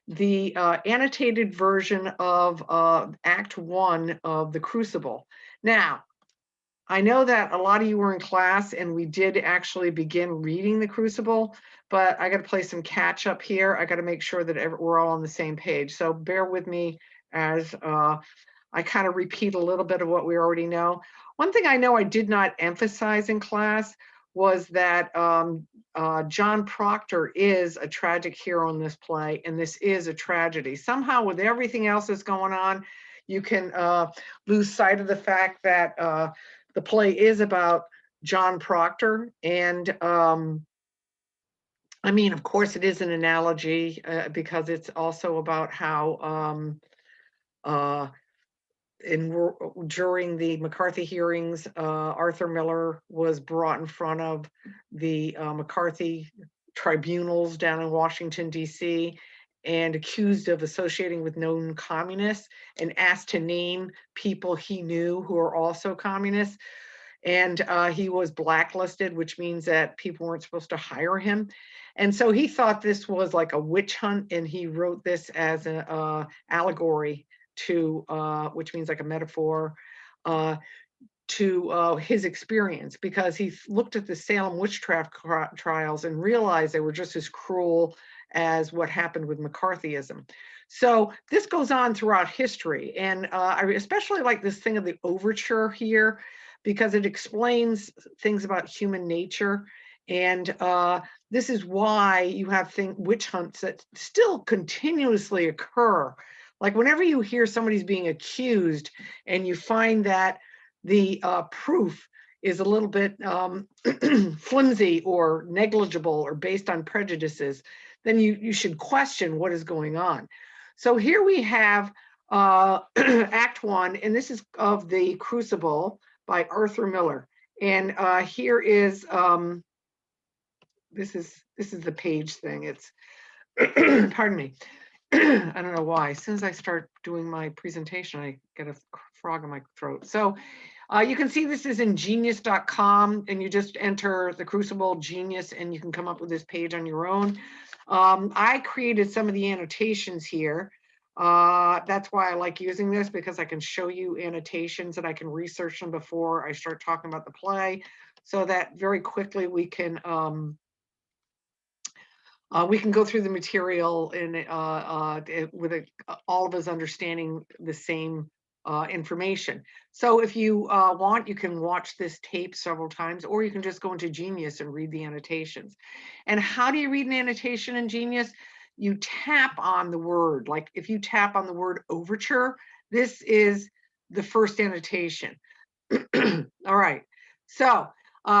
the annotated version of Act 1 of The Crucible. Now, I know that a lot of you were in class and we did actually begin reading The Crucible, but I got to play some catch up here. I got to make sure that we're all on the same page. So bear with me as I kind of repeat a little bit of what we already know. One thing I know I did not emphasize in class was that John Proctor is a tragic hero in this play, and this is a tragedy. Somehow with everything else that's going on, you can lose sight of the fact that the play is about John Proctor. And I mean, of course, it is an analogy because it's also about how during the McCarthy hearings, Arthur Miller was brought in front of the McCarthy tribunals down in Washington, D.C., and accused of associating with known communists and asked to name people he knew who are also communists. And he was blacklisted, which means that people weren't supposed to hire him. And so he thought this was like a witch hunt, and he wrote this as an allegory to, which means like a metaphor, to his experience, because he looked at the Salem witchcraft trials and realized they were just as cruel as what happened with McCarthyism. So this goes on throughout history. And I especially like this thing of the overture here, because it explains things about human nature. And this is why you have witch hunts that still continuously occur. Like whenever you hear somebody's being accused and you find that the proof is a little bit flimsy or negligible or based on prejudices, then you should question what is going on. So here we have Act 1, and this is of The Crucible by Arthur Miller. And here is, this is the page thing. It's, pardon me. I don't know why. As soon as I start doing my presentation, I get a frog in my throat. So you can see this is in genius.com, and you just enter The Crucible Genius and you can come up with this page on your own. I created some of the annotations here. That's why I like using this, because I can show you annotations and I can research them before I start talking about the play, so that very quickly we can go through the material and with all of us understanding the same information. So if you want, you can watch this tape several times, or you can just go into Genius and read the annotations. And how do you read an annotation in Genius? You tap on the word. Like if you tap on the word overture, this is the first annotation. All right. So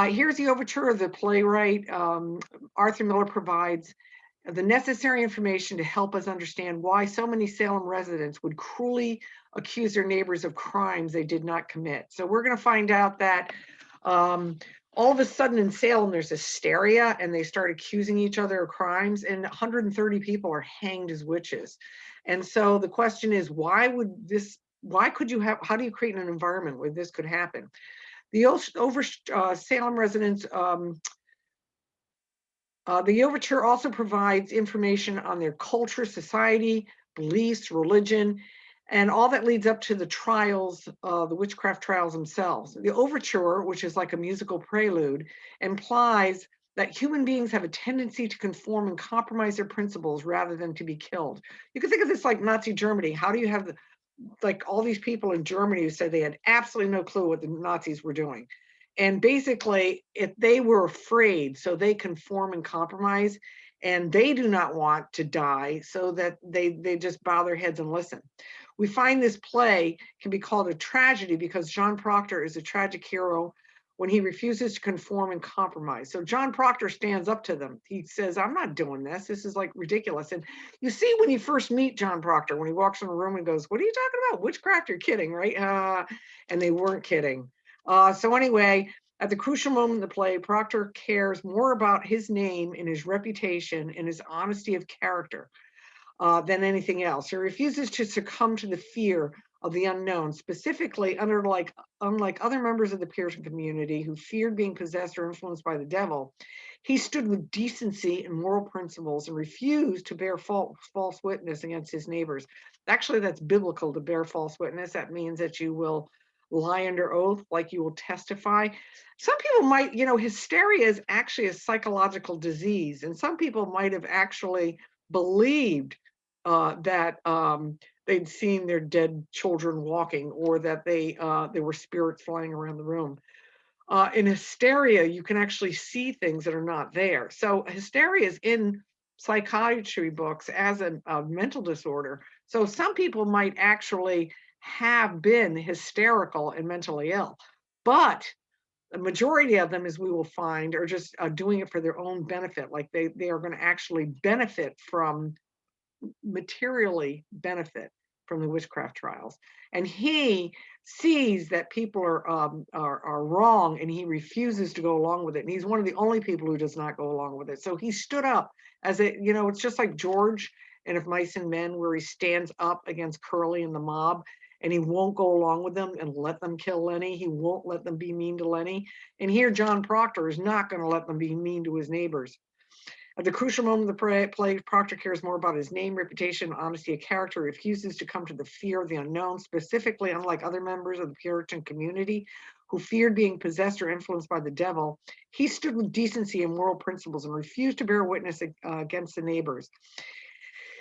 here's the overture of the playwright. Arthur Miller provides the necessary information to help us understand why so many Salem residents would cruelly accuse their neighbors of crimes they did not commit. So we're going to find out that all of a sudden in Salem, there's hysteria and they start accusing each other of crimes, and 130 people are hanged as witches. And so the question is, how do you create an environment where this could happen? The Salem residents, the overture also provides information on their culture, society, beliefs, religion, and all that leads up to the trials, the witchcraft trials themselves. The overture, which is like a musical prelude, implies that human beings have a tendency to conform and compromise their principles rather than to be killed. You can think of this like Nazi Germany. How do you have like all these people in Germany who said they had absolutely no clue what the Nazis were doing? And basically, if they were afraid, so they conform and compromise, and they do not want to die, so that they just bow their heads and listen. We find this play can be called a tragedy because John Proctor is a tragic hero when he refuses to conform and compromise. So John Proctor stands up to them. He says, I'm not doing this. This is like ridiculous. And you see when you first meet John Proctor, when he walks in the room and goes, what are you talking about? Witchcraft? You're kidding, right? And they weren't kidding. So anyway, at the crucial moment in the play, Proctor cares more about his name and his reputation and his honesty of character than anything else. He refuses to succumb to the fear of the unknown, specifically unlike other members of the Puritan community who feared being possessed or influenced by the devil. He stood with decency and moral principles and refused to bear false witness against his neighbors. Actually, that's biblical to bear false witness. That means that you will lie under oath, like you will testify. Some people might, hysteria is actually a psychological disease, and some people might have actually believed that they'd seen their dead children walking, or that there were spirits flying around the room. In hysteria, you can actually see things that are not there. So hysteria is in psychiatry books as a mental disorder. So some people might actually have been hysterical and mentally ill, but the majority of them, as we will find, are just doing it for their own benefit. Like they are going to actually materially benefit from the witchcraft trials. And he sees that people are wrong, and he refuses to go along with it. And he's one of the only people who does not go along with it. So he stood up as it's just like George and If Mice and Men, where he stands up against Curly and the mob, and he won't go along with them and let them kill Lenny. He won't let them be mean to Lenny. And here, John Proctor is not going to let them be mean to his neighbors. At the crucial moment of the play, Proctor cares more about his name, reputation, honesty of character, refuses to come to the fear of the unknown, specifically, unlike other members of the Puritan community who feared being possessed or influenced by the devil. He stood with decency and moral principles and refused to bear witness against the neighbors.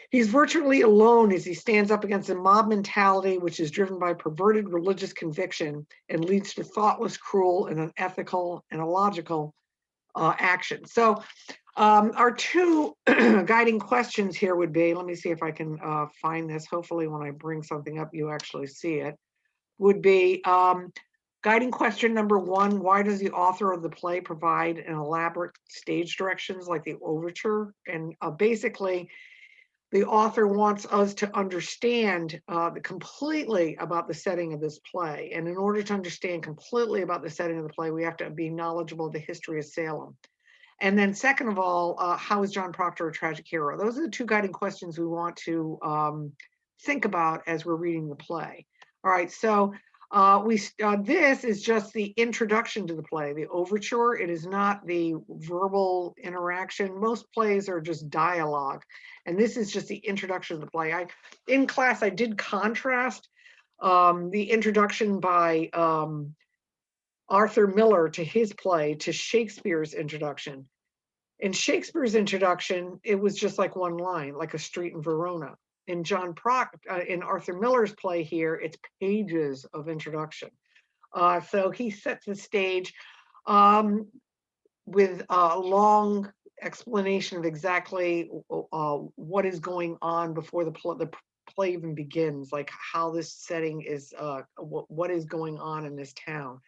He's virtually alone as he stands up against a mob mentality, which is driven by perverted religious conviction and leads to thoughtless, cruel, and unethical and illogical action. So our two guiding questions here would be, let me see if I can find this. Hopefully when I bring something up, you actually see it, would be guiding question number one: why does the author of the play provide an elaborate stage directions like the overture? And basically, the author wants us to understand completely about the setting of this play. And in order to understand completely about the setting of the play, we have to be knowledgeable of the history of Salem. And then second of all, how is John Proctor a tragic hero? Those are the two guiding questions we want to think about as we're reading the play. All right, so this is just the introduction to the play, the overture. It is not the verbal interaction. Most plays are just dialogue, and this is just the introduction to the play. In class, I did contrast the introduction by Arthur Miller to his play to Shakespeare's introduction. In Shakespeare's introduction, it was just like one line, like a street in Verona. In in Arthur Miller's play here, it's pages of introduction. So he sets the stage with a long explanation of exactly what is going on before the play even begins, like how this setting is, what is going on in this town.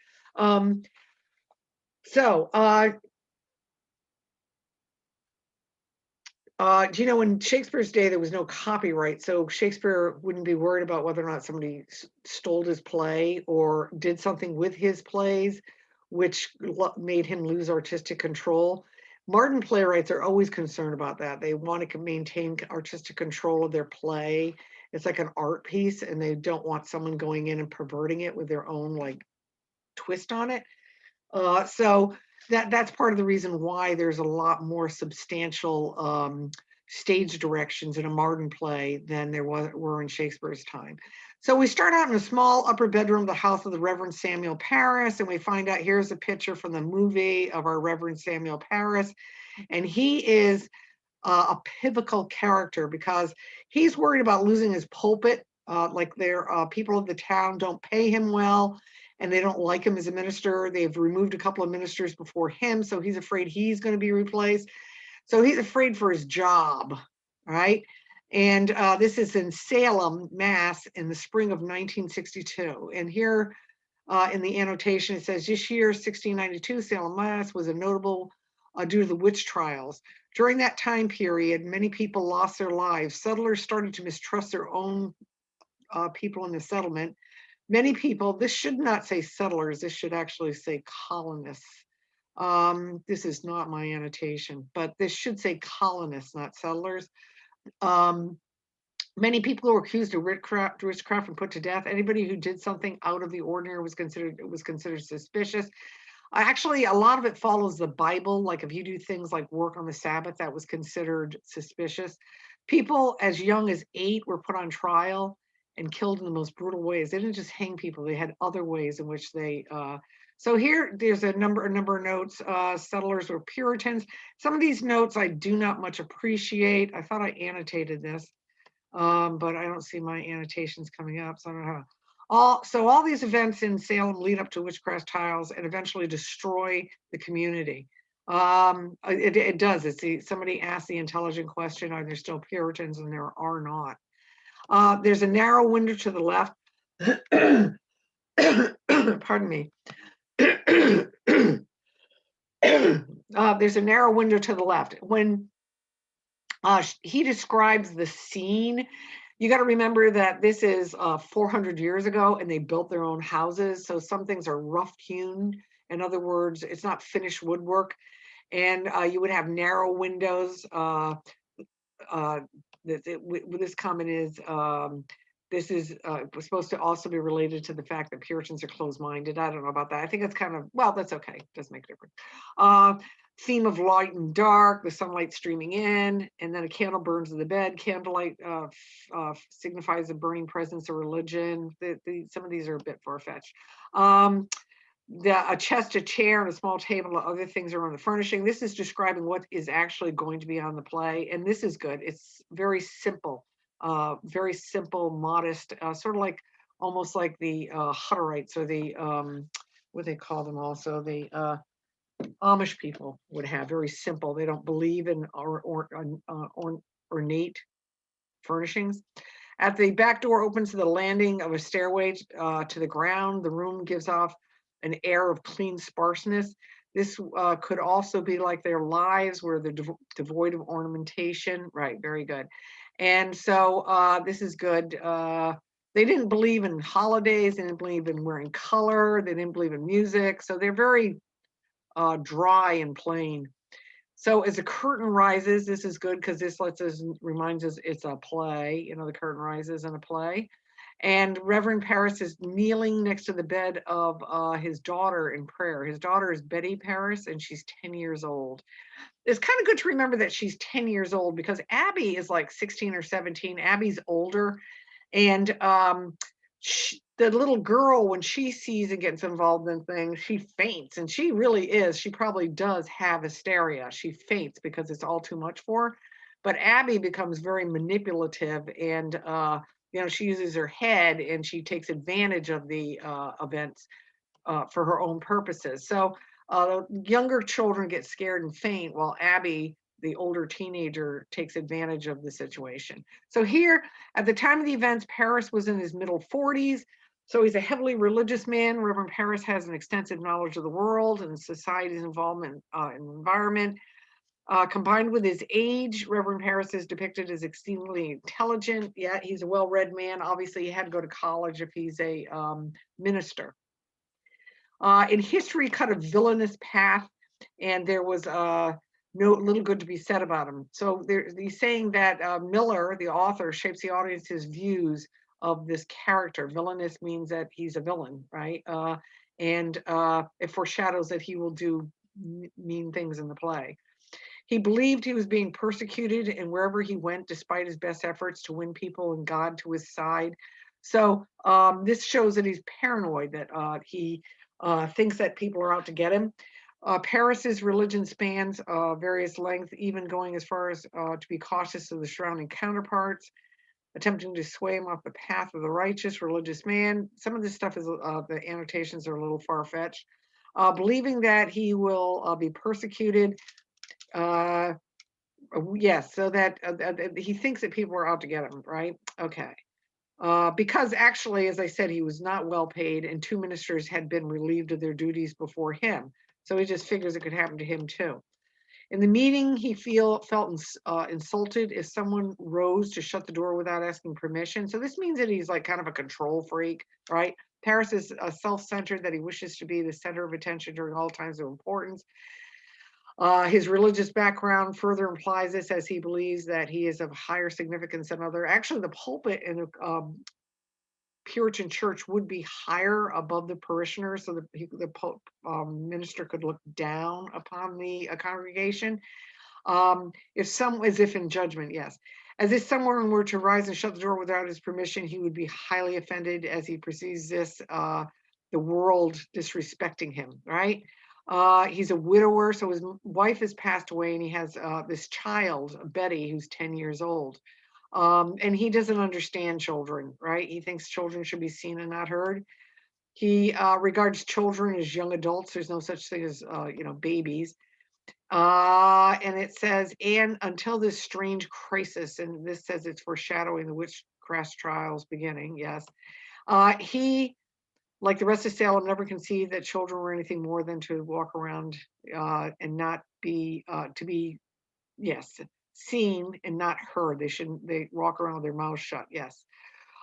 In Shakespeare's day, there was no copyright, so Shakespeare wouldn't be worried about whether or not somebody stole his play or did something with his plays, which made him lose artistic control. Modern playwrights are always concerned about that. They want to maintain artistic control of their play. It's like an art piece, and they don't want someone going in and perverting it with their own twist on it. So that's part of the reason why there's a lot more substantial stage directions in a modern play than there were in Shakespeare's time. So we start out in a small upper bedroom of the house of the Reverend Samuel Parris, and we find out here's a picture from the movie of our Reverend Samuel Parris, and he is a pivotal character because he's worried about losing his pulpit. People of the town don't pay him well, and they don't like him as a minister. They've removed a couple of ministers before him, so he's afraid he's going to be replaced. So he's afraid for his job, right? And this is in Salem, Mass, in the spring of 1962. And here in the annotation, it says, this year, 1692, Salem, Mass, was a notable due to the witch trials. During that time period, many people lost their lives. Settlers started to mistrust their own people in the settlement. Many people, this should not say settlers, this should actually say colonists. This is not my annotation, but this should say colonists, not settlers. Many people were accused of witchcraft and put to death. Anybody who did something out of the ordinary was considered suspicious. Actually, a lot of it follows the Bible. Like if you do things like work on the Sabbath, that was considered suspicious. People as young as 8 were put on trial and killed in the most brutal ways. They didn't just hang people; they had other ways in which they. So here, there's a number of notes. Settlers were Puritans. Some of these notes I do not much appreciate. I thought I annotated this, but I don't see my annotations coming up, so I don't know how. All these events in Salem lead up to witchcraft trials and eventually destroy the community. It does. Somebody asked the intelligent question: are there still Puritans? And there are not. There's a narrow window to the left. Pardon me. There's a narrow window to the left. When he describes the scene, you got to remember that this is 400 years ago and they built their own houses. So some things are rough hewn. In other words, it's not finished woodwork. And you would have narrow windows. This comment is this is supposed to also be related to the fact that Puritans are closed-minded. I don't know about that. I think it's kind of, well, that's okay. Doesn't make a difference. Theme of light and dark, the sunlight streaming in, and then a candle burns in the bed. Candlelight signifies a burning presence of religion. Some of these are a bit far-fetched. A chest, a chair, and a small table, and other things are on the furnishing. This is describing what is actually going to be on the play, and this is good. It's very simple, modest, sort of like almost like the Hutterites or the what they call them also the Amish people would have. Very simple. They don't believe in ornate furnishings. At the back door opens to the landing of a stairway to the ground. The room gives off an air of clean sparseness. This could also be like their lives where they're devoid of ornamentation. Right, very good. And so this is good. They didn't believe in holidays. They didn't believe in wearing color. They didn't believe in music. So they're very dry and plain. So as the curtain rises, this is good because this reminds us it's a play. You know, the curtain rises in a play. And Reverend Parris is kneeling next to the bed of his daughter in prayer. His daughter is Betty Parris, and she's 10 years old. It's kind of good to remember that she's 10 years old because Abby is like 16 or 17. Abby's older. And the little girl, when she sees and gets involved in things, she faints. And she really is. She probably does have hysteria. She faints because it's all too much for her. But Abby becomes very manipulative and, she uses her head and she takes advantage of the events for her own purposes. So younger children get scared and faint while Abby, the older teenager, takes advantage of the situation. So here, at the time of the events, Parris was in his middle 40s. So he's a heavily religious man. Reverend Parris has an extensive knowledge of the world and society's involvement in the environment. Combined with his age, Reverend Parris is depicted as extremely intelligent. Yeah, he's a well-read man. Obviously, he had to go to college if he's a minister. In history, cut a villainous path, and there was no little good to be said about him. So he's saying that Miller, the author, shapes the audience's views of this character. Villainous means that he's a villain, right? And it foreshadows that he will do mean things in the play. He believed he was being persecuted, and wherever he went, despite his best efforts to win people and God to his side. So this shows that he's paranoid, that he thinks that people are out to get him. Parris's religion spans various lengths, even going as far as to be cautious of the surrounding counterparts, attempting to sway him off the path of the righteous religious man. Some of this stuff is, the annotations are a little far-fetched. Believing that he will be persecuted. Yes, so that he thinks that people are out to get him, right? Okay. Because actually, as I said, he was not well paid and 2 ministers had been relieved of their duties before him. So he just figures it could happen to him too. In the meeting, he felt insulted if someone rose to shut the door without asking permission. So this means that he's like kind of a control freak, right? Parris is self-centered, that he wishes to be the center of attention during all times of importance. His religious background further implies this, as he believes that he is of higher significance than other. Actually, the pulpit in Puritan church would be higher above the parishioners, so the Pope, minister could look down upon the congregation. As if in judgment, yes. As if someone were to rise and shut the door without his permission, he would be highly offended as he perceives this, the world disrespecting him, right? He's a widower, so his wife has passed away, and he has this child, Betty, who's 10 years old. And he doesn't understand children, right? He thinks children should be seen and not heard. He regards children as young adults. There's no such thing as, babies. And it says, and until this strange crisis, and this says it's foreshadowing the witchcraft trials beginning, yes. He, like the rest of Salem, never conceived that children were anything more than to walk around and not be, yes, seen and not heard. They walk around with their mouths shut, yes.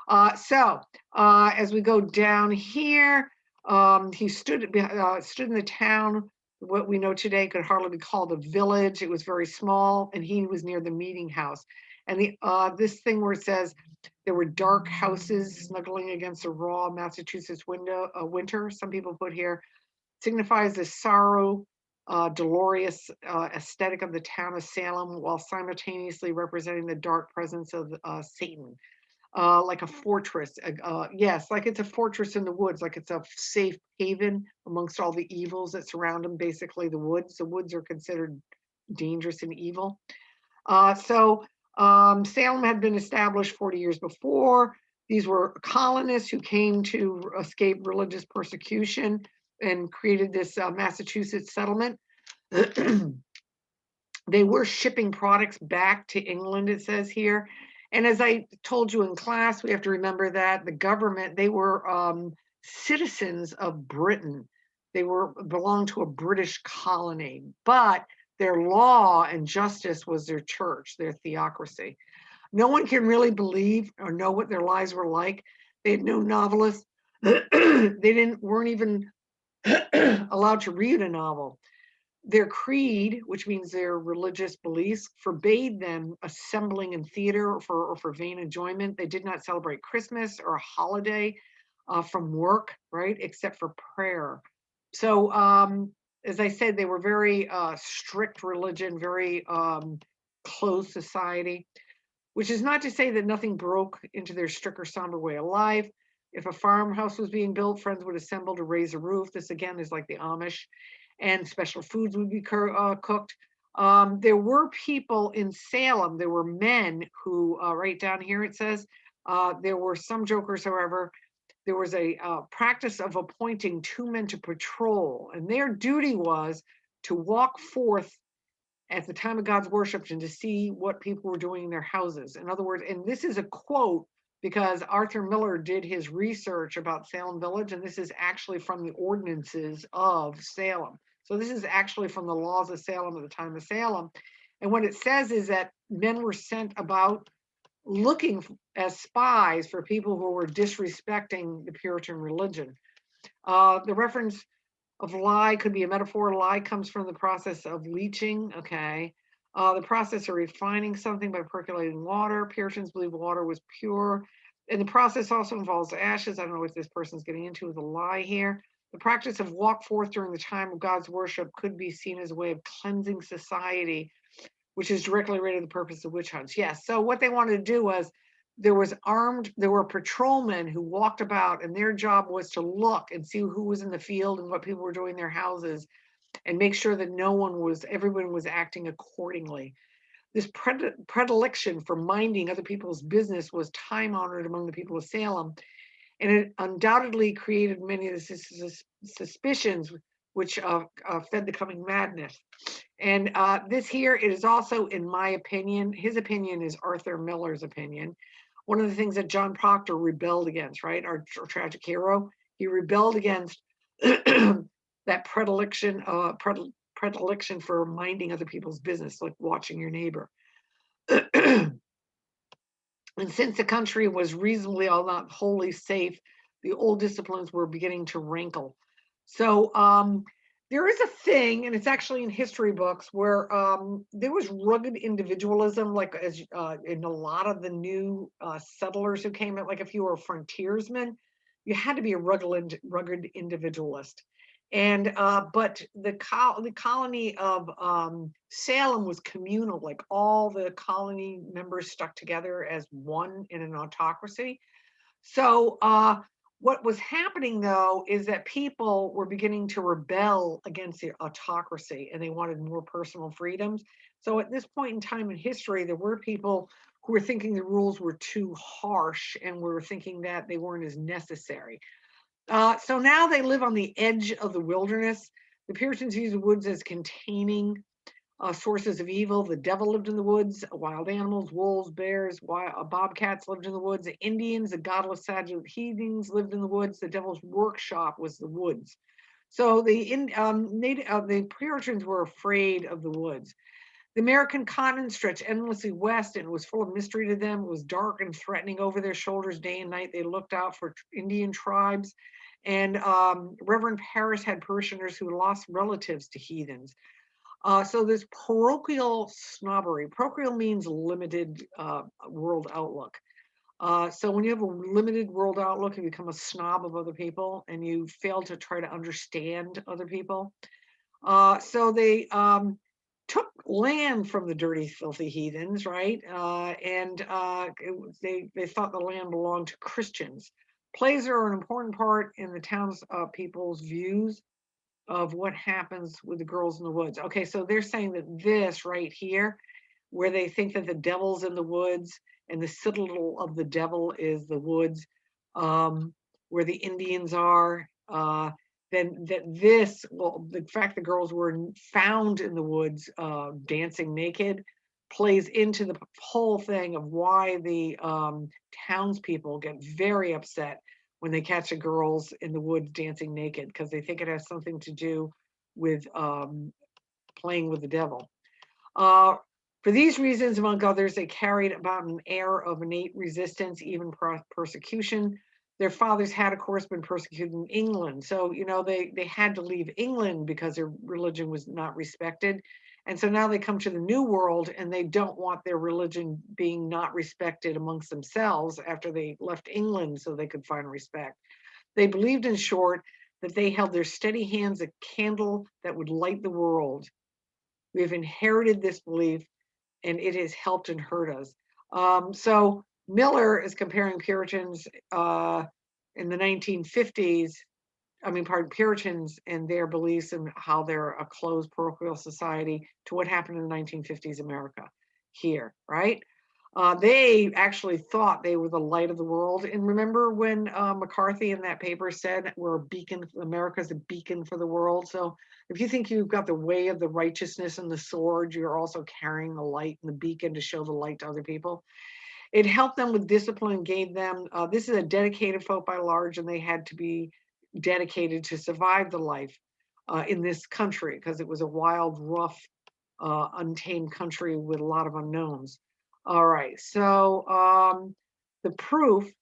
As we go down here, he stood in the town. What we know today could hardly be called a village. It was very small, and he was near the meeting house. And this thing where it says there were dark houses snuggling against a raw Massachusetts winter, some people put here, signifies the sorrow, dolorous aesthetic of the town of Salem, while simultaneously representing the dark presence of Satan. Like a fortress. Yes, like it's a fortress in the woods, like it's a safe haven amongst all the evils that surround them. Basically, the woods. The woods are considered dangerous and evil. Salem had been established 40 years before. These were colonists who came to escape religious persecution and created this Massachusetts settlement. They were shipping products back to England, it says here. And as I told you in class, we have to remember that the government, they were citizens of Britain. They belonged to a British colony, but their law and justice was their church, their theocracy. No one can really believe or know what their lives were like. They had no novelists. They weren't even allowed to read a novel. Their creed, which means their religious beliefs, forbade them assembling in theater or for vain enjoyment. They did not celebrate Christmas or a holiday from work, right, except for prayer. So, as I said, they were very strict religion, very closed society, which is not to say that nothing broke into their strict or somber way of life. If a farmhouse was being built, friends would assemble to raise a roof. This again is like the Amish, and special foods would be cooked. There were people in Salem, there were men who, right down here it says, there were some jokers, however, there was a practice of appointing 2 men to patrol, and their duty was to walk forth at the time of God's worship and to see what people were doing in their houses. In other words, and this is a quote because Arthur Miller did his research about Salem Village, and this is actually from the ordinances of Salem. So this is actually from the laws of Salem at the time of Salem. And what it says is that men were sent about looking as spies for people who were disrespecting the Puritan religion. The reference of lie could be a metaphor. Lie comes from the process of leaching, okay? The process of refining something by percolating water. Puritans believe water was pure. And the process also involves ashes. I don't know what this person's getting into with a lie here. The practice of walk forth during the time of God's worship could be seen as a way of cleansing society, which is directly related to the purpose of witch hunts. Yes, so what they wanted to do was there were patrolmen who walked about, and their job was to look and see who was in the field and what people were doing in their houses and make sure that everyone was acting accordingly. This predilection for minding other people's business was time honored among the people of Salem, and it undoubtedly created many of the suspicions which fed the coming madness. And this here, it is also, in my opinion, his opinion is Arthur Miller's opinion. One of the things that John Proctor rebelled against, right, our tragic hero, he rebelled against that predilection for minding other people's business, like watching your neighbor. And since the country was reasonably, all not wholly safe, the old disciplines were beginning to rankle. So There is a thing, and it's actually in history books, where there was rugged individualism, like as in a lot of the new settlers who came in. Like if you were a frontiersman, you had to be a rugged individualist. And but the colony of Salem was communal, like all the colony members stuck together as one in an autocracy. So, what was happening though is that people were beginning to rebel against the autocracy and they wanted more personal freedoms. So, at this point in time in history, there were people who were thinking the rules were too harsh and were thinking that they weren't as necessary. So now they live on the edge of the wilderness. The Puritans used the woods as containing sources of evil. The devil lived in the woods, wild animals, wolves, bears, bobcats lived in the woods. The Indians, the godless savage heathens lived in the woods. The devil's workshop was the woods. So the Puritans were afraid of the woods. The American continent stretched endlessly west and it was full of mystery to them. It was dark and threatening over their shoulders day and night. They looked out for Indian tribes. And Reverend Parris had parishioners who lost relatives to heathens. So this parochial snobbery. Parochial means limited world outlook. So when you have a limited world outlook, you become a snob of other people and you fail to try to understand other people. So they took land from the dirty, filthy heathens, right? They thought the land belonged to Christians. Plays are an important part in the town's people's views of what happens with the girls in the woods. Okay, so they're saying that this right here, where they think that the devil's in the woods and the citadel of the devil is the woods, where the Indians are, then that this, well, the fact the girls were found in the woods dancing naked plays into the whole thing of why the townspeople get very upset when they catch the girls in the woods dancing naked, because they think it has something to do with playing with the devil. For these reasons, among others, they carried about an air of innate resistance, even persecution. Their fathers had, of course, been persecuted in England. So, you know, they had to leave England because their religion was not respected. And so now they come to the New World and they don't want their religion being not respected amongst themselves after they left England so they could find respect. They believed, in short, that they held their steady hands a candle that would light the world. We have inherited this belief and it has helped and hurt us. So Miller is comparing Puritans in the 1950s, Puritans and their beliefs and how they're a closed parochial society to what happened in the 1950s America here, right? They actually thought they were the light of the world. And remember when McCarthy in that paper said we're a beacon, America's a beacon for the world. So if you think you've got the way of the righteousness and the sword, you're also carrying the light and the beacon to show the light to other people. It helped them with discipline, gave them, this is a dedicated folk by large, and they had to be dedicated to survive the life in this country because it was a wild, rough, untamed country with a lot of unknowns. All right, so the proof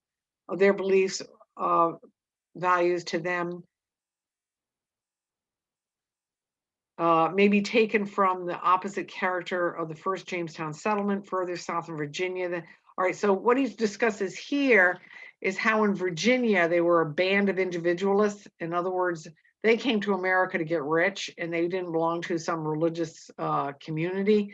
of their beliefs, values to them may be taken from the opposite character of the first Jamestown settlement further south in Virginia. All right, so what he discusses here is how in Virginia they were a band of individualists. In other words, they came to America to get rich and they didn't belong to some religious community.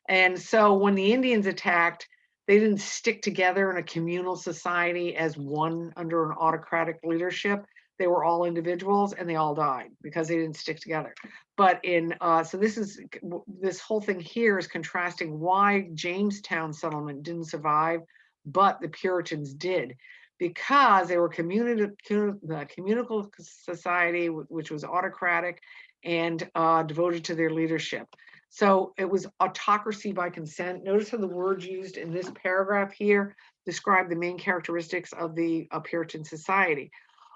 And so when the Indians attacked, they didn't stick together in a communal society as one under an autocratic leadership. They were all individuals and they all died because they didn't stick together. But so this whole thing here is contrasting why Jamestown settlement didn't survive, but the Puritans did, because they were the communal society, which was autocratic and devoted to their leadership. So it was autocracy by consent. Notice how the words used in this paragraph here describe the main characteristics of the Puritan society.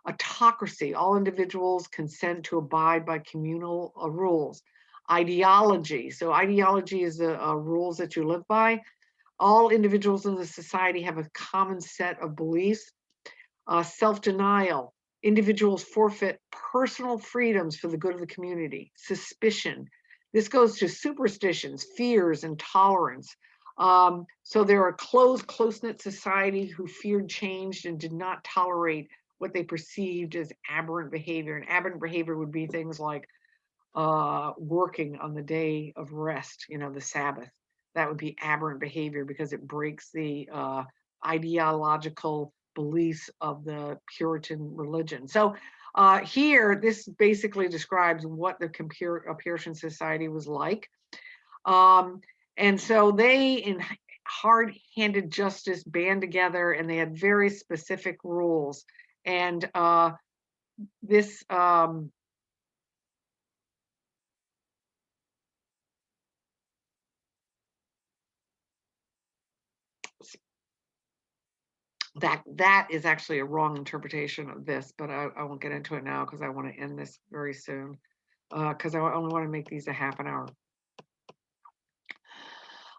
Autocracy, all individuals consent to abide by communal rules. Ideology, so ideology is the rules that you live by. All individuals in the society have a common set of beliefs. Self-denial, Individuals forfeit personal freedoms for the good of the community. Suspicion. This goes to superstitions, fears, and tolerance. So they're a close-knit society who feared change and did not tolerate what they perceived as aberrant behavior. And aberrant behavior would be things like working on the day of rest, the Sabbath. That would be aberrant behavior because it breaks the ideological beliefs of the Puritan religion. So here, this basically describes what the Puritan society was like. And so they, in hard-handed justice, band together, and they had very specific rules. And this that is actually a wrong interpretation of this, but I won't get into it now because I want to end this very soon, because I only want to make these a half an hour.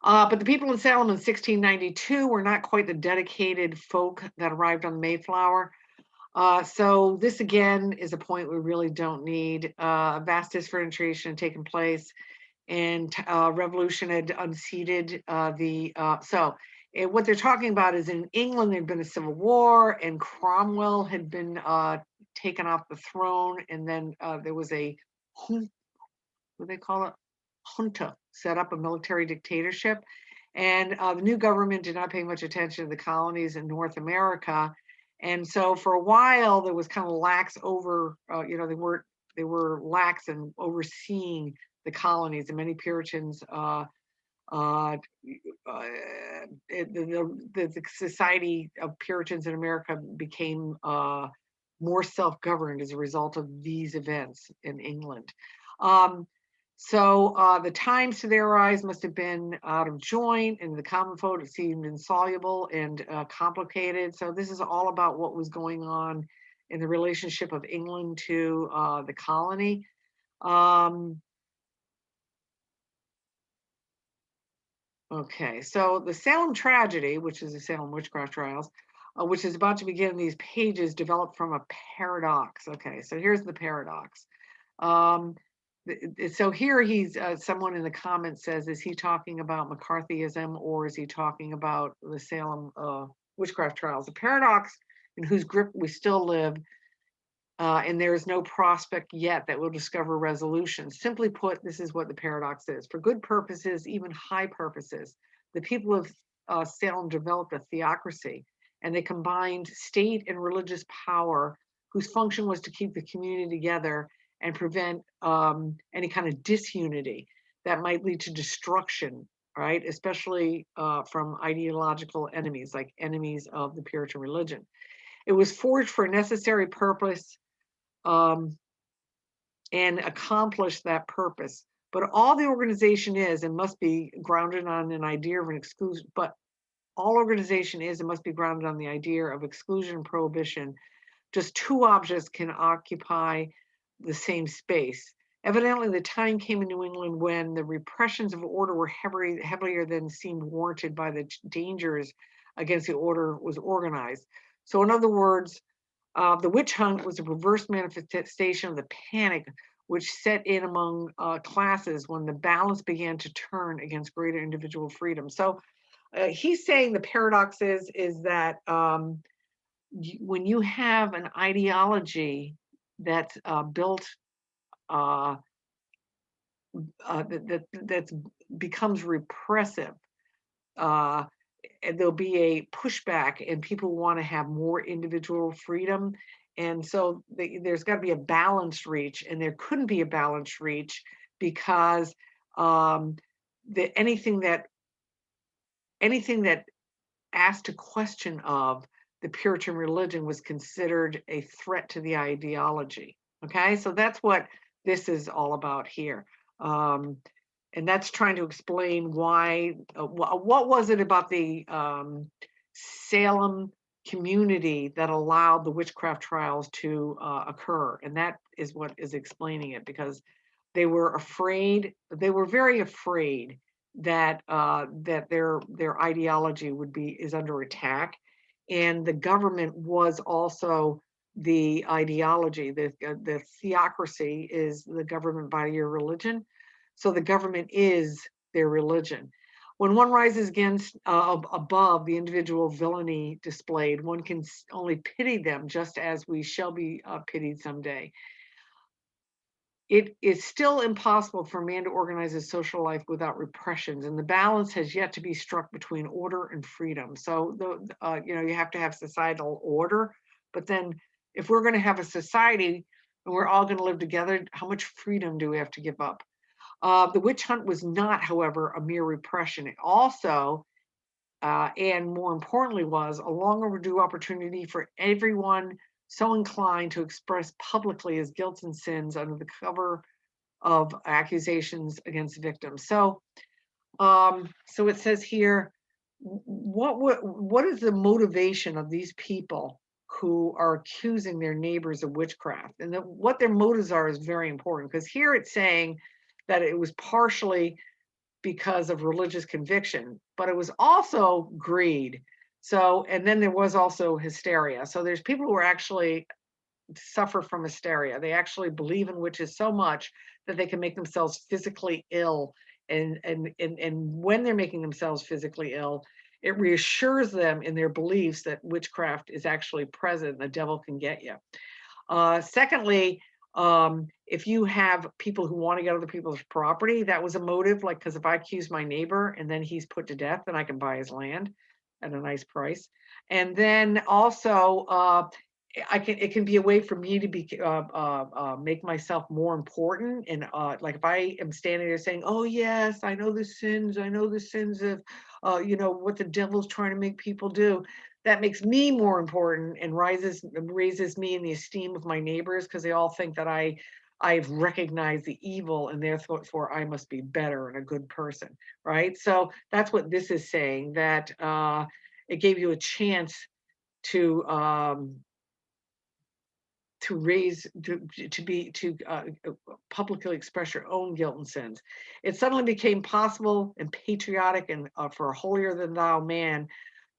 But the people in Salem in 1692 were not quite the dedicated folk that arrived on the Mayflower. So this again is a point we really don't need. Vast differentiation had taken place, and revolution had unseated what they're talking about is in England there'd been a civil war, and Cromwell had been taken off the throne, and then there was a what do they call it, junta, set up a military dictatorship, and the new government did not pay much attention to the colonies in North America, and so for a while there was kind of lax over, they were lax in overseeing the colonies, and many Puritans the society of Puritans in America became more self-governed as a result of these events in England. So the times to their eyes must have been out of joint, and the common folk it seemed insoluble and complicated. So this is all about what was going on in the relationship of England to the colony. Okay, so the Salem tragedy, which is the Salem witchcraft trials, which is about to begin in these pages, developed from a paradox. Okay, so here's the paradox. So here he's, someone in the comments says, is he talking about McCarthyism or is he talking about the Salem witchcraft trials? The paradox in whose grip we still live, and there is no prospect yet that we'll discover resolution. Simply put, this is what the paradox is. For good purposes, even high purposes, the people of Salem developed a theocracy, and they combined state and religious power whose function was to keep the community together and prevent any kind of disunity that might lead to destruction, right? Especially from ideological enemies, like enemies of the Puritan religion. It was forged for a necessary purpose and accomplish that purpose. But all the organization is and must be grounded on an idea of an exclusion. But all organization is and must be grounded on the idea of exclusion and prohibition. Just two objects can occupy the same space. Evidently, the time came in New England when the repressions of order were heavier than seemed warranted by the dangers against the order was organized. So in other words, the witch hunt was a reverse manifestation of the panic which set in among classes when the balance began to turn against greater individual freedom. So he's saying the paradox is that when you have an ideology that's built that becomes repressive, and there'll be a pushback and people want to have more individual freedom. And so there's got to be a balanced reach, and there couldn't be a balanced reach because anything that asked a question of the Puritan religion was considered a threat to the ideology. Okay, so that's what this is all about here. And that's trying to explain why, what was it about the Salem community that allowed the witchcraft trials to occur? And that is what is explaining it, because they were afraid, they were very afraid that that their ideology is under attack, and the government was also the ideology. The theocracy is the government by your religion. So the government is their religion. When one rises against above the individual villainy displayed, one can only pity them, just as we shall be pitied someday. It is still impossible for man to organize his social life without repressions, and the balance has yet to be struck between order and freedom. So, you have to have societal order, but then if we're going to have a society and we're all going to live together, how much freedom do we have to give up? The witch hunt was not, however, a mere repression. It also, and more importantly, was a long overdue opportunity for everyone so inclined to express publicly his guilt and sins under the cover of accusations against victims. So it says here, what is the motivation of these people who are accusing their neighbors of witchcraft? And what their motives are is very important, because here it's saying that it was partially because of religious conviction, but it was also greed. So, and then there was also hysteria. So there's people who are actually suffer from hysteria. They actually believe in witches so much that they can make themselves physically ill. And when they're making themselves physically ill, it reassures them in their beliefs that witchcraft is actually present. The devil can get you. Secondly, if you have people who want to get other people's property, that was a motive. Like, because if I accuse my neighbor and then he's put to death, then I can buy his land at a nice price. And then also, it can be a way for me to be make myself more important. And like if I am standing there saying, "Oh yes, I know the sins of what the devil's trying to make people do," that makes me more important and raises me in the esteem of my neighbors, because they all think that I've recognized the evil and therefore I must be better and a good person, right? So that's what this is saying, that it gave you a chance to publicly express your own guilt and sins. It suddenly became possible and patriotic and for a holier than thou man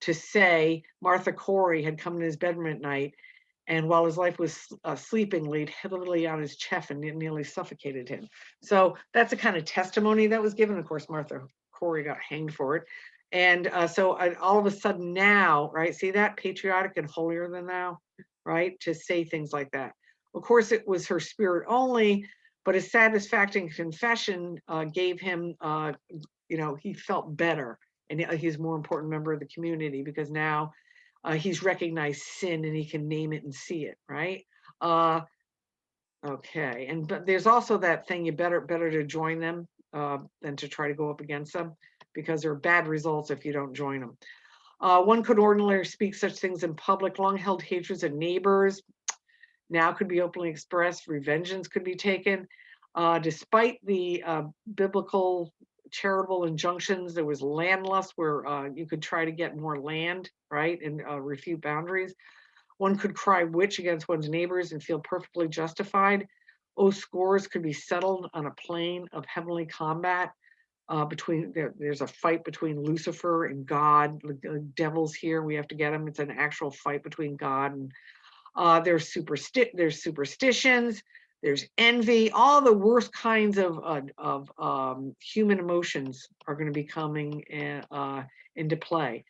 to say Martha Corey had come in his bedroom at night, and while his wife was sleeping, laid heavily on his chest and nearly suffocated him. So that's a kind of testimony that was given. Of course, Martha Corey got hanged for it. And all of a sudden now, right, see that, patriotic and holier than thou, right, to say things like that. Of course, it was her spirit only, but his satisfactory confession gave him, he felt better, and he's a more important member of the community, because now he's recognized sin and he can name it and see it, right? Okay, but there's also that thing, you better to join them than to try to go up against them, because there are bad results if you don't join them. One could ordinarily speak such things in public. Long-held hatreds of neighbors now could be openly expressed. Revengeance could be taken. Despite the biblical charitable injunctions, there was land lust, where you could try to get more land, right, and refute boundaries. One could cry witch against one's neighbors and feel perfectly justified. Scores could be settled on a plane of heavenly combat. There's a fight between Lucifer and God. The devil's here, we have to get him. It's an actual fight between God and there's superstitions, there's envy. All the worst kinds of human emotions are going to be coming into play.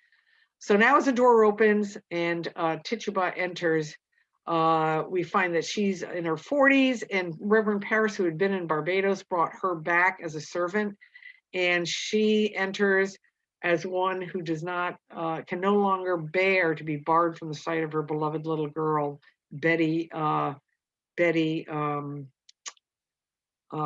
So now as the door opens and Tituba enters, we find that she's in her 40s, and Reverend Paris, who had been in Barbados, brought her back as a servant, and she enters as one who can no longer bear to be barred from the sight of her beloved little girl, Betty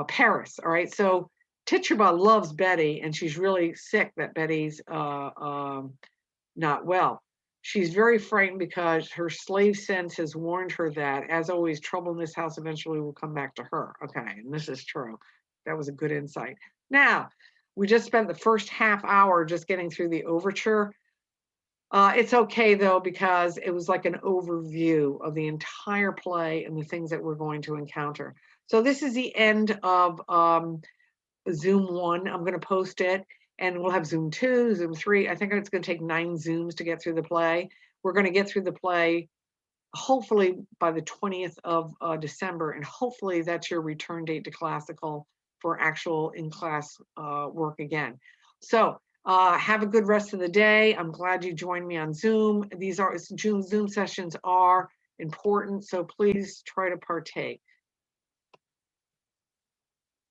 Paris. All right, so Tituba loves Betty, and she's really sick that Betty's not well. She's very frightened because her slave sense has warned her that, as always, trouble in this house eventually will come back to her. Okay, and this is true. That was a good insight. Now, we just spent the first half hour just getting through the overture. It's okay, though, because it was like an overview of the entire play and the things that we're going to encounter. So this is the end of Zoom 1. I'm going to post it, and we'll have Zoom 2, Zoom 3. I think it's going to take 9 Zooms to get through the play. We're going to get through the play hopefully by the 20th of December, and hopefully that's your return date to classical for actual in-class work again. So have a good rest of the day. I'm glad you joined me on Zoom. These are Zoom sessions are important, so please try to partake.